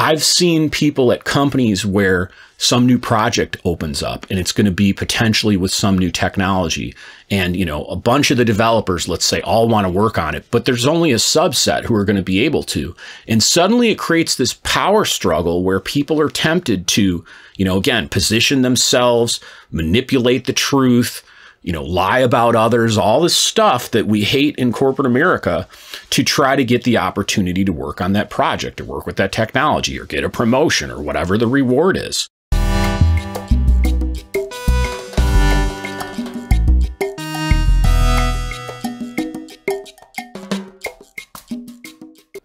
I've seen people at companies where some new project opens up and it's going to be potentially with some new technology. And, a bunch of the developers, let's say, all want to work on it, but there's only a subset who are going to be able to. And suddenly it creates this power struggle where people are tempted to, again, position themselves, manipulate the truth, lie about others, all this stuff that we hate in corporate America to try to get the opportunity to work on that project or work with that technology or get a promotion or whatever the reward is.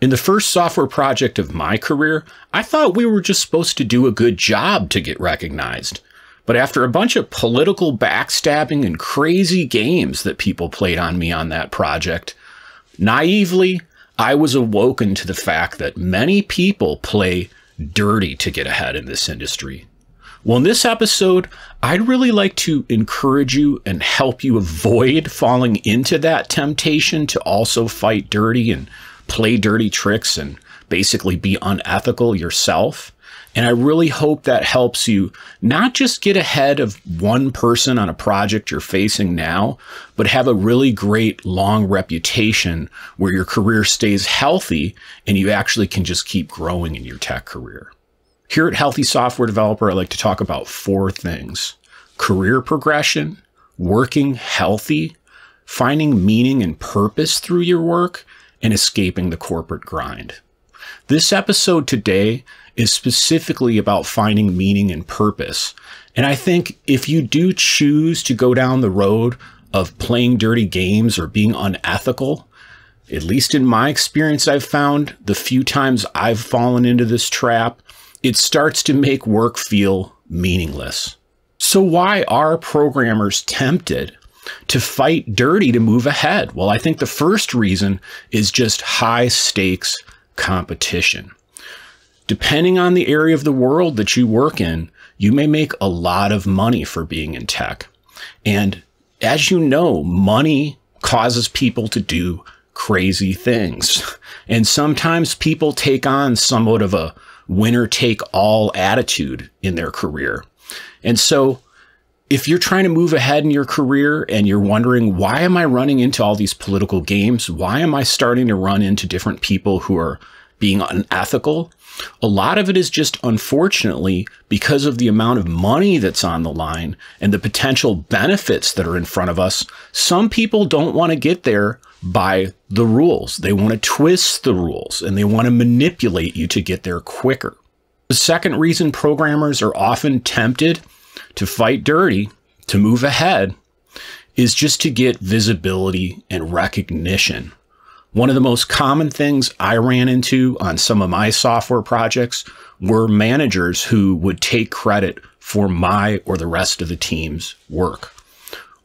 In the first software project of my career, I thought we were just supposed to do a good job to get recognized. But after a bunch of political backstabbing and crazy games that people played on me on that project, naively, I was awoken to the fact that many people play dirty to get ahead in this industry. Well, in this episode, I'd really like to encourage you and help you avoid falling into that temptation to also fight dirty and play dirty tricks and basically be unethical yourself. And I really hope that helps you not just get ahead of one person on a project you're facing now, but have a really great long reputation where your career stays healthy and you actually can just keep growing in your tech career. Here at Healthy Software Developer, I like to talk about 4 things: career progression, working healthy, finding meaning and purpose through your work, and escaping the corporate grind. This episode today is specifically about finding meaning and purpose. And I think if you do choose to go down the road of playing dirty games or being unethical, at least in my experience, I've found the few times I've fallen into this trap, it starts to make work feel meaningless. So why are programmers tempted to fight dirty to move ahead? Well, I think the first reason is just high stakes competition. Depending on the area of the world that you work in, you may make a lot of money for being in tech. And as you know, money causes people to do crazy things. And sometimes people take on somewhat of a winner-take-all attitude in their career. And so if you're trying to move ahead in your career and you're wondering, why am I running into all these political games? Why am I starting to run into different people who are being unethical? A lot of it is just, unfortunately, because of the amount of money that's on the line and the potential benefits that are in front of us. Some people don't want to get there by the rules. They want to twist the rules and they want to manipulate you to get there quicker. The second reason programmers are often tempted to fight dirty, to move ahead, is just to get visibility and recognition. One of the most common things I ran into on some of my software projects were managers who would take credit for my or the rest of the team's work.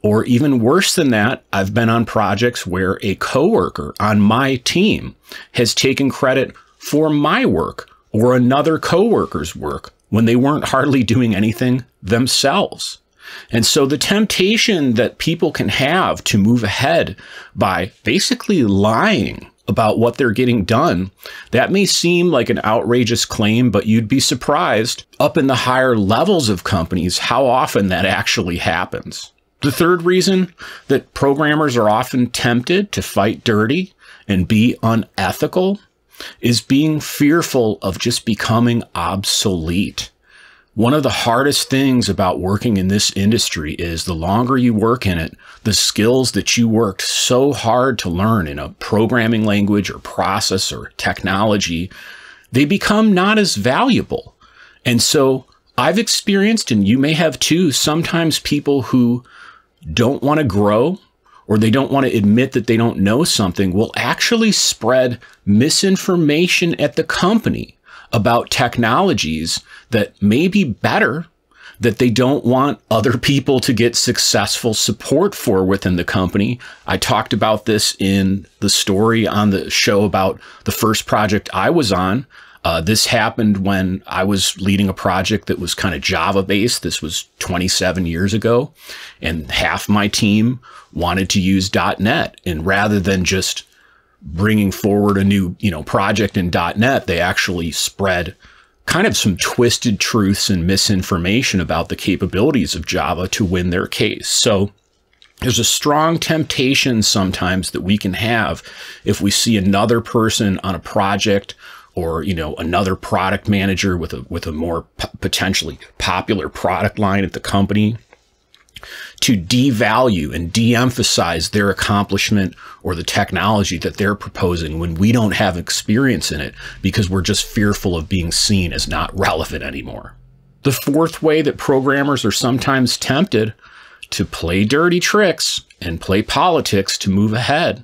Or even worse than that, I've been on projects where a coworker on my team has taken credit for my work or another coworker's work when they weren't hardly doing anything themselves. And so the temptation that people can have to move ahead by basically lying about what they're getting done, that may seem like an outrageous claim, but you'd be surprised up in the higher levels of companies how often that actually happens. The third reason that programmers are often tempted to fight dirty and be unethical is being fearful of just becoming obsolete. One of the hardest things about working in this industry is the longer you work in it, the skills that you worked so hard to learn in a programming language or process or technology, they become not as valuable. And so I've experienced, and you may have too, sometimes people who don't want to grow or they don't want to admit that they don't know something will actually spread misinformation at the company about technologies that may be better, that they don't want other people to get successful support for within the company. I talked about this in the story on the show about the first project I was on. This happened when I was leading a project that was kind of Java-based. This was 27 years ago, and half my team wanted to use .NET. And rather than just bringing forward a new project in .NET, they actually spread kind of some twisted truths and misinformation about the capabilities of Java to win their case. So there's a strong temptation sometimes that we can have if we see another person on a project, or, you know, another product manager with a more potentially popular product line at the company, to devalue and de-emphasize their accomplishment or the technology that they're proposing when we don't have experience in it, because we're just fearful of being seen as not relevant anymore. The fourth way that programmers are sometimes tempted to play dirty tricks and play politics to move ahead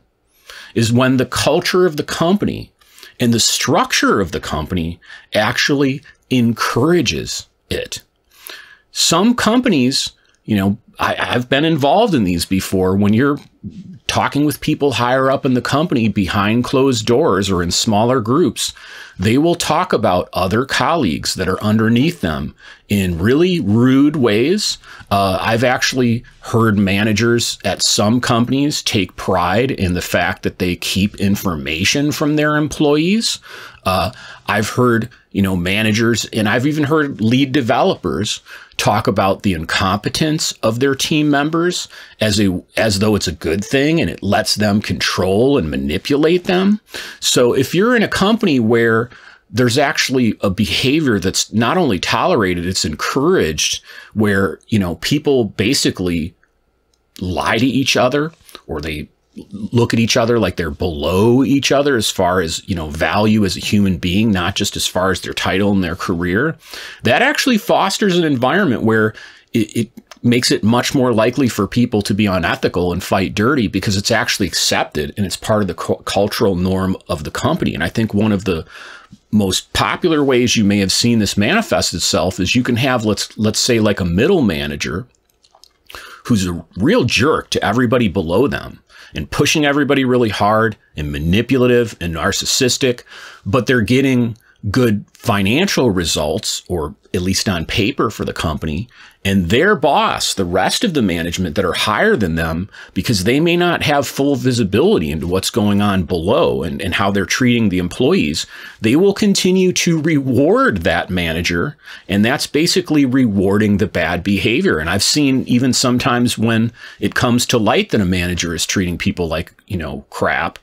is when the culture of the company and the structure of the company actually encourages it. Some companies, you know, I've been involved in these before, when you're talking with people higher up in the company behind closed doors or in smaller groups, they will talk about other colleagues that are underneath them in really rude ways. I've actually heard managers at some companies take pride in the fact that they keep information from their employees. I've heard, you know, managers, and I've even heard lead developers talk about the incompetence of their team members as though it's a good thing and it lets them control and manipulate them. So if you're in a company where there's actually a behavior that's not only tolerated, it's encouraged, where, you know, people basically lie to each other, or they look at each other like they're below each other as far as, you know, value as a human being, not just as far as their title and their career, that actually fosters an environment where it makes it much more likely for people to be unethical and fight dirty, because it's actually accepted and it's part of the cultural norm of the company. And I think one of the most popular ways you may have seen this manifest itself is you can have, let's say, like a middle manager who's a real jerk to everybody below them and pushing everybody really hard and manipulative and narcissistic, but they're getting good financial results, or at least on paper, for the company. And their boss, the rest of the management that are higher than them, because they may not have full visibility into what's going on below and how they're treating the employees, they will continue to reward that manager. And that's basically rewarding the bad behavior. And I've seen even sometimes when it comes to light that a manager is treating people like, you know, crap,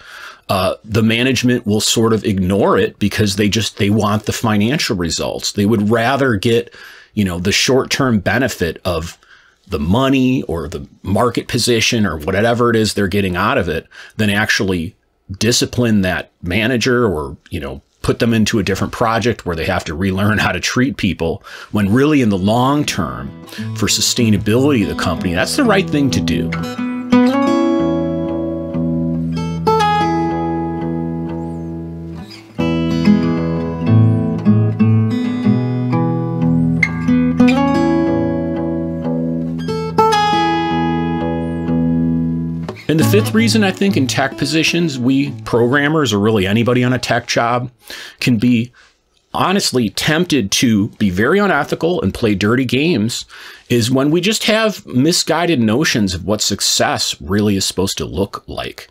the management will sort of ignore it because they want the financial results. They would rather get, you know, the short-term benefit of the money or the market position or whatever it is they're getting out of it than actually discipline that manager, or, you know, put them into a different project where they have to relearn how to treat people, when really in the long term, for sustainability of the company, that's the right thing to do. And the fifth reason I think in tech positions, we programmers, or really anybody on a tech job, can be honestly tempted to be very unethical and play dirty games, is when we just have misguided notions of what success really is supposed to look like.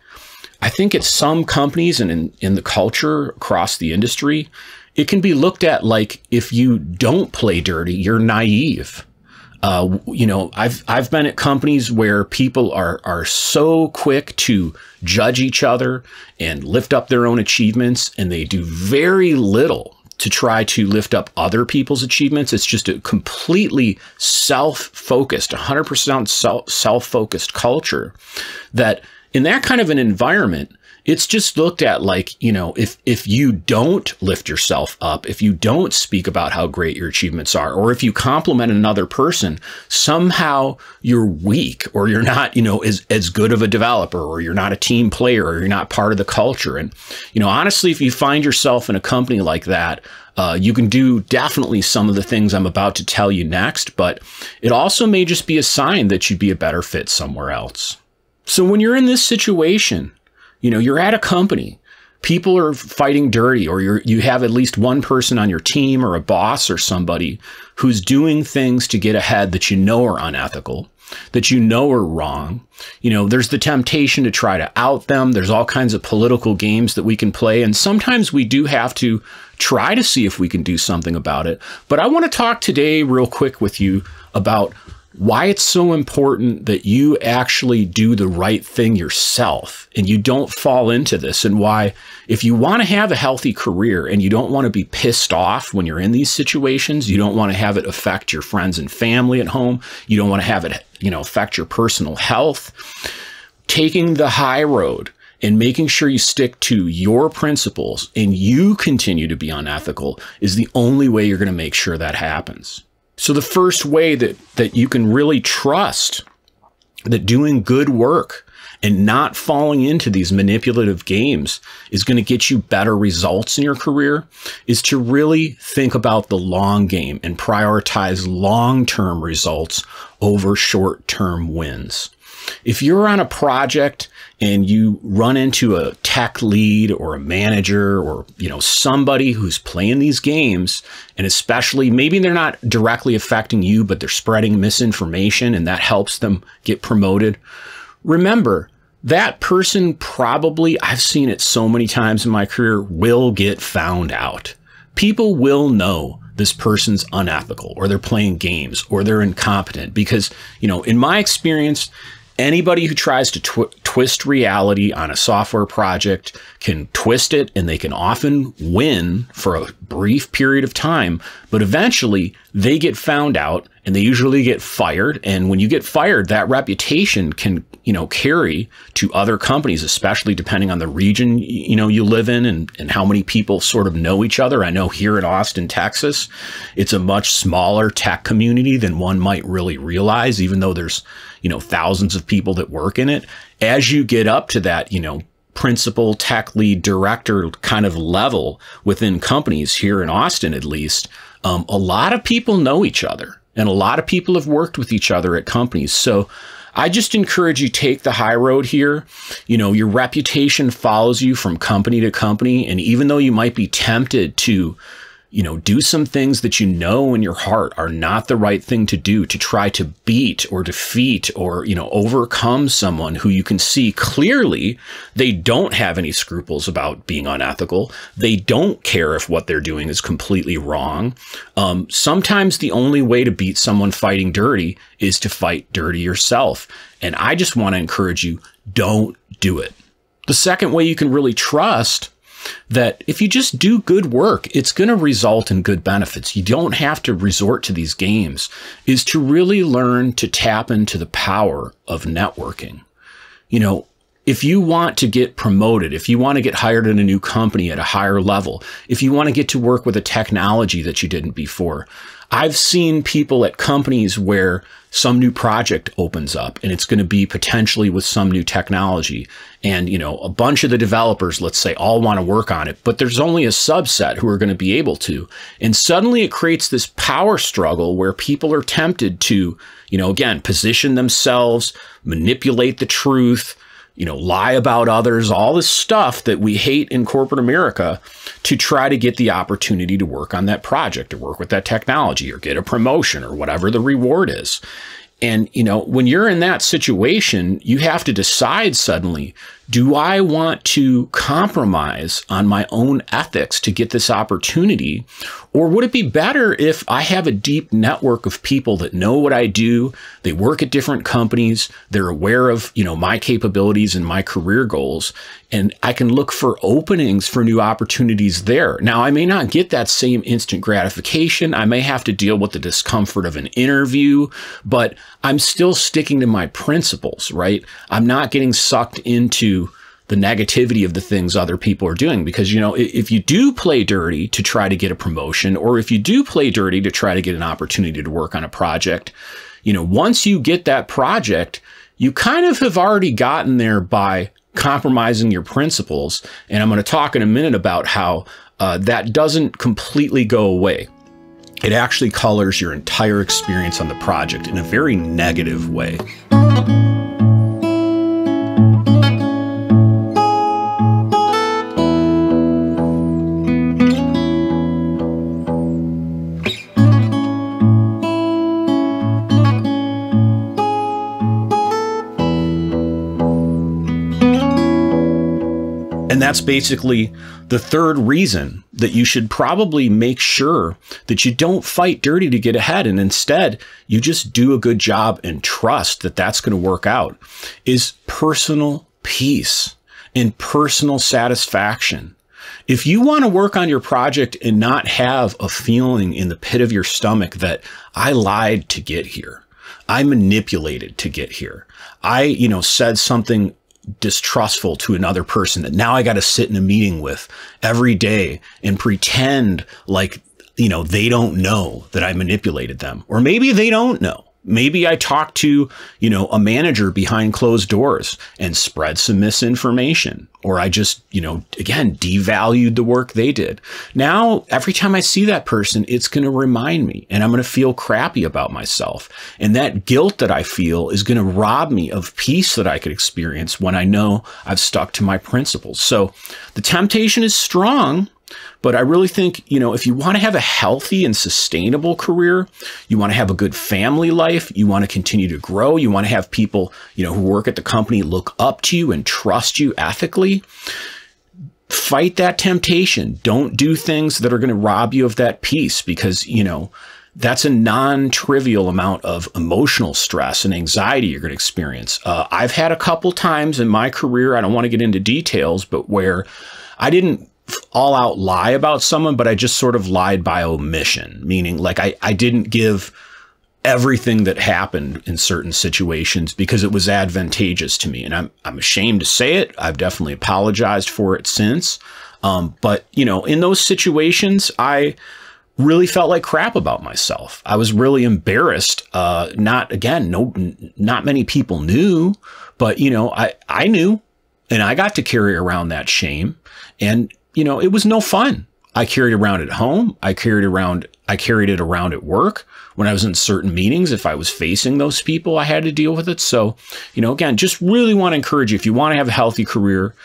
I think at some companies and in the culture across the industry, it can be looked at like, if you don't play dirty, you're naive. You know, I've been at companies where people are so quick to judge each other and lift up their own achievements, and they do very little to try to lift up other people's achievements. It's just a completely self-focused, 100% self-focused culture, that in that kind of an environment, it's just looked at like, you know, if you don't lift yourself up, if you don't speak about how great your achievements are, or if you compliment another person, somehow you're weak, or you're not, you know, as good of a developer, or you're not a team player, or you're not part of the culture. And, you know, honestly, if you find yourself in a company like that, you can do definitely some of the things I'm about to tell you next, but it also may just be a sign that you'd be a better fit somewhere else. So when you're in this situation, you know, you're at a company, people are fighting dirty, or you have at least one person on your team, or a boss or somebody who's doing things to get ahead that you know are unethical, that you know are wrong. You know, there's the temptation to try to out them. There's all kinds of political games that we can play. And sometimes we do have to try to see if we can do something about it. But I want to talk today real quick with you about why it's so important that you actually do the right thing yourself and you don't fall into this, and why, if you want to have a healthy career and you don't want to be pissed off when you're in these situations, you don't want to have it affect your friends and family at home, you don't want to have it, affect your personal health, taking the high road and making sure you stick to your principles and you continue to be unethical is the only way you're going to make sure that happens. So the first way that you can really trust that doing good work and not falling into these manipulative games is going to get you better results in your career is to really think about the long game and prioritize long-term results over short-term wins. If you're on a project and you run into a tech lead or a manager or, somebody who's playing these games, and especially maybe they're not directly affecting you, but they're spreading misinformation and that helps them get promoted, remember, that person probably, I've seen it so many times in my career, will get found out. People will know this person's unethical, or they're playing games, or they're incompetent, because, in my experience, anybody who tries to twist reality on a software project can twist it, and they can often win for a brief period of time, but eventually they get found out and they usually get fired. And when you get fired, that reputation can, carry to other companies, especially depending on the region, you live in, and how many people sort of know each other. I know here in Austin, Texas, it's a much smaller tech community than one might really realize, even though there's, thousands of people that work in it. As you get up to that, principal, tech lead, director kind of level within companies here in Austin, at least, a lot of people know each other and a lot of people have worked with each other at companies. So I just encourage you, take the high road here. Your reputation follows you from company to company. And even though you might be tempted to, do some things that in your heart are not the right thing to do, to try to beat or defeat or, overcome someone who you can see clearly they don't have any scruples about being unethical. They don't care if what they're doing is completely wrong. Sometimes the only way to beat someone fighting dirty is to fight dirty yourself. And I just want to encourage you, don't do it. The second way you can really trust that if you just do good work, it's going to result in good benefits. You don't have to resort to these games, is to really learn to tap into the power of networking. If you want to get promoted, if you want to get hired in a new company at a higher level, if you want to get to work with a technology that you didn't before, I've seen people at companies where some new project opens up and it's going to be potentially with some new technology. And, a bunch of the developers, let's say, all want to work on it, but there's only a subset who are going to be able to. And suddenly it creates this power struggle where people are tempted to, again, position themselves, manipulate the truth, lie about others, all this stuff that we hate in corporate America, to try to get the opportunity to work on that project or work with that technology or get a promotion or whatever the reward is. And, when you're in that situation, you have to decide suddenly, do I want to compromise on my own ethics to get this opportunity? Or would it be better if I have a deep network of people that know what I do, they work at different companies, they're aware of, my capabilities and my career goals, and I can look for openings for new opportunities there. Now, I may not get that same instant gratification. I may have to deal with the discomfort of an interview, but I'm still sticking to my principles, right? I'm not getting sucked into the negativity of the things other people are doing. Because, if you do play dirty to try to get a promotion, or if you do play dirty to try to get an opportunity to work on a project, once you get that project, you kind of have already gotten there by compromising your principles. And I'm going to talk in a minute about how that doesn't completely go away. It actually colors your entire experience on the project in a very negative way. And And that's basically the third reason that you should probably make sure that you don't fight dirty to get ahead. And instead, you just do a good job and trust that that's going to work out, is personal peace and personal satisfaction. If you want to work on your project and not have a feeling in the pit of your stomach that I lied to get here, I manipulated to get here, I, said something distrustful to another person that now I got to sit in a meeting with every day and pretend like, they don't know that I manipulated them. Or maybe they don't know. Maybe I talked to, a manager behind closed doors and spread some misinformation, or I just, again, devalued the work they did. Now, every time I see that person, it's going to remind me, and I'm going to feel crappy about myself. And that guilt that I feel is going to rob me of peace that I could experience when I know I've stuck to my principles. So the temptation is strong. But I really think, if you want to have a healthy and sustainable career, you want to have a good family life, you want to continue to grow, you want to have people, who work at the company look up to you and trust you ethically, fight that temptation. Don't do things that are going to rob you of that peace, because, that's a non-trivial amount of emotional stress and anxiety you're going to experience. I've had a couple times in my career, I don't want to get into details, but where I didn't all out lie about someone, but I just sort of lied by omission, meaning like I didn't give everything that happened in certain situations because it was advantageous to me. And I'm ashamed to say it. I've definitely apologized for it since. But, in those situations, I really felt like crap about myself. I was really embarrassed. Not many people knew, but, I knew, and I got to carry around that shame. And it was no fun. I carried it around at home. I carried it around at work. When I was in certain meetings, if I was facing those people, I had to deal with it. So, again, just really want to encourage you, if you want to have a healthy career,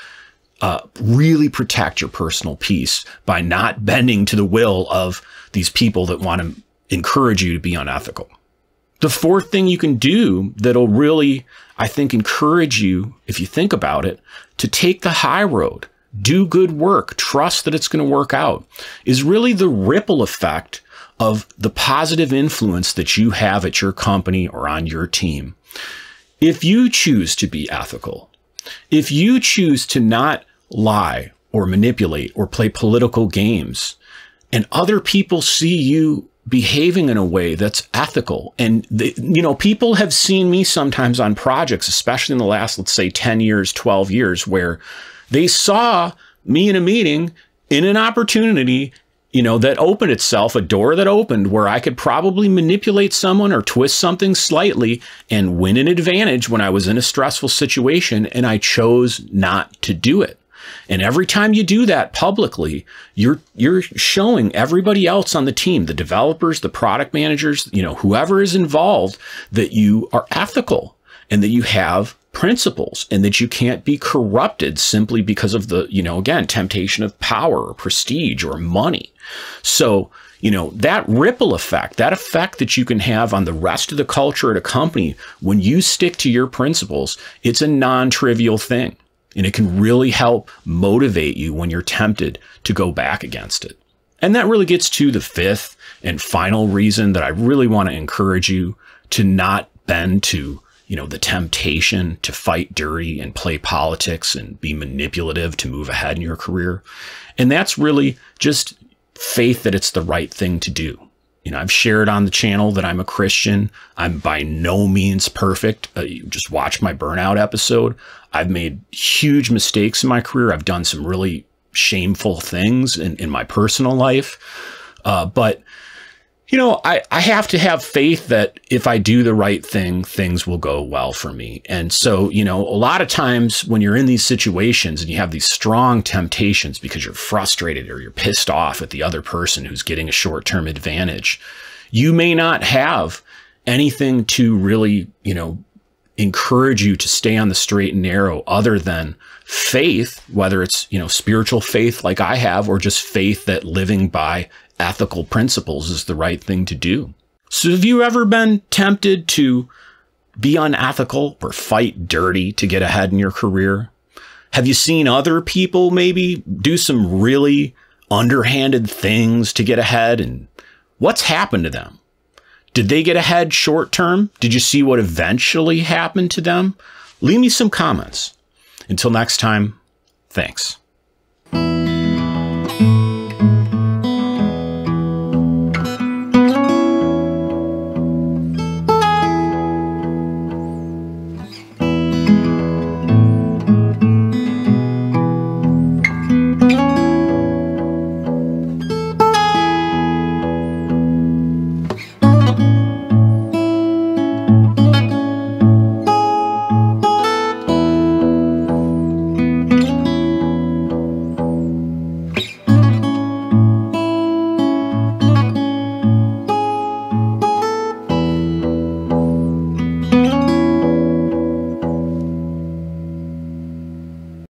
really protect your personal peace by not bending to the will of these people that want to encourage you to be unethical. The fourth thing you can do that'll really, I think, encourage you, if you think about it, to take the high road. Do good work, trust that it's going to work out, is really the ripple effect of the positive influence that you have at your company or on your team. If you choose to be ethical, if you choose to not lie or manipulate or play political games, and other people see you behaving in a way that's ethical, and people have seen me sometimes on projects, especially in the last, let's say 10 years, 12 years, where they saw me in a meeting in an opportunity, that opened itself, a door that opened where I could probably manipulate someone or twist something slightly and win an advantage when I was in a stressful situation, and I chose not to do it. And every time you do that publicly, you're showing everybody else on the team, the developers, the product managers, whoever is involved, that you are ethical and that you have principles and that you can't be corrupted simply because of the, again, temptation of power or prestige or money. So, that ripple effect, that effect that you can have on the rest of the culture at a company, when you stick to your principles, it's a non-trivial thing. And it can really help motivate you when you're tempted to go back against it. And that really gets to the fifth and final reason that I really want to encourage you to not bend to the temptation to fight dirty and play politics and be manipulative to move ahead in your career. And that's really just faith that it's the right thing to do. I've shared on the channel that I'm a Christian. I'm by no means perfect. You just watch my burnout episode. I've made huge mistakes in my career. I've done some really shameful things in my personal life. But I have to have faith that if I do the right thing, things will go well for me. And so, a lot of times when you're in these situations and you have these strong temptations because you're frustrated or you're pissed off at the other person who's getting a short-term advantage, you may not have anything to really, encourage you to stay on the straight and narrow other than faith, whether it's, spiritual faith like I have, or just faith that living by ethical principles is the right thing to do. So have you ever been tempted to be unethical or fight dirty to get ahead in your career? Have you seen other people maybe do some really underhanded things to get ahead? And what's happened to them? Did they get ahead short term? Did you see what eventually happened to them? Leave me some comments. Until next time, thanks.